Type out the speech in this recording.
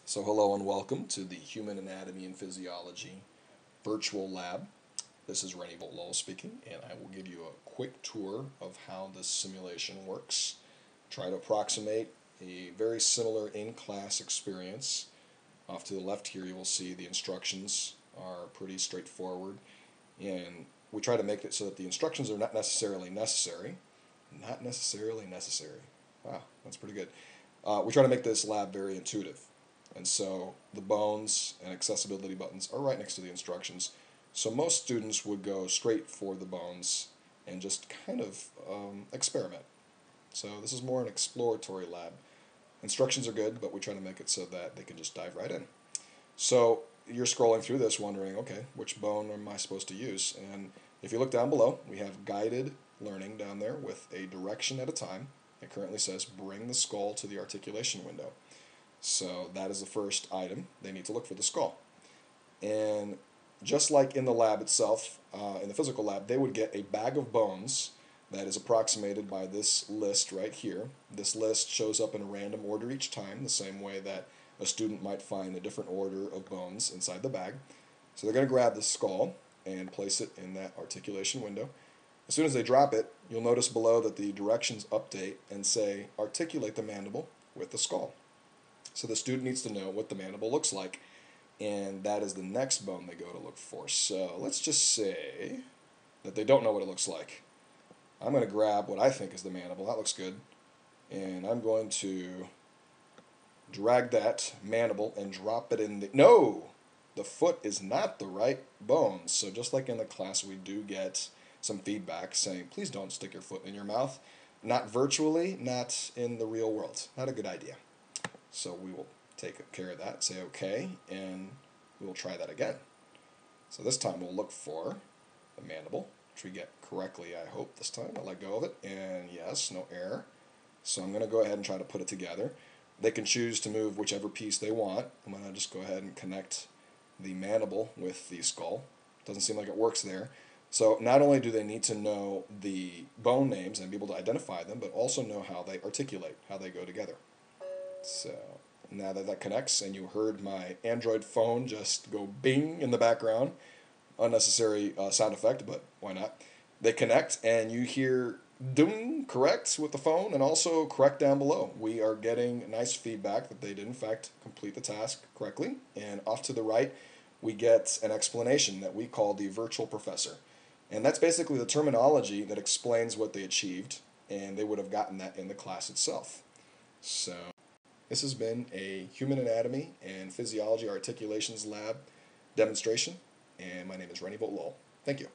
So hello and welcome to the Human Anatomy and Physiology virtual lab. This is Rene Vogt-Lowell speaking, and I will give you a quick tour of how this simulation works. Try to approximate a very similar in-class experience. Off to the left here you will see the instructions are pretty straightforward, and we try to make it so that the instructions are not necessarily necessary. Not necessarily necessary. Wow, that's pretty good. We try to make this lab very intuitive. And so the bones and accessibility buttons are right next to the instructions. So most students would go straight for the bones and just kind of experiment. So this is more an exploratory lab. Instructions are good, but we try to make it so that they can just dive right in. So you're scrolling through this wondering, okay, which bone am I supposed to use? And if you look down below, we have guided learning down there with a direction at a time. It currently says bring the skull to the articulation window. So that is the first item. They need to look for the skull. And just like in the lab itself, in the physical lab, they would get a bag of bones that is approximated by this list right here. This list shows up in a random order each time, the same way that a student might find a different order of bones inside the bag. So they're going to grab the skull and place it in that articulation window. As soon as they drop it, you'll notice below that the directions update and say articulate the mandible with the skull. So the student needs to know what the mandible looks like, and that is the next bone they go to look for. So let's just say that they don't know what it looks like. I'm going to grab what I think is the mandible. That looks good. And I'm going to drag that mandible and drop it in the... No! The foot is not the right bone. So just like in the class, we do get some feedback saying, please don't stick your foot in your mouth. Not virtually, not in the real world. Not a good idea. So we will take care of that, say okay, and we will try that again. So this time we'll look for the mandible, which we get correctly, I hope, this time. I'll let go of it, and yes, no error. So I'm going to go ahead and try to put it together. They can choose to move whichever piece they want. I'm going to just go ahead and connect the mandible with the skull. Doesn't seem like it works there. So not only do they need to know the bone names and be able to identify them, but also know how they articulate, how they go together. So now that that connects, and you heard my Android phone just go bing in the background, unnecessary sound effect, but why not? They connect, and you hear doom correct with the phone, and also correct down below. We are getting nice feedback that they did in fact complete the task correctly, and off to the right we get an explanation that we call the virtual professor. And that's basically the terminology that explains what they achieved, and they would have gotten that in the class itself. So this has been a Human Anatomy and Physiology Articulations Lab demonstration, and my name is Rene Vogt-Lowell. Thank you.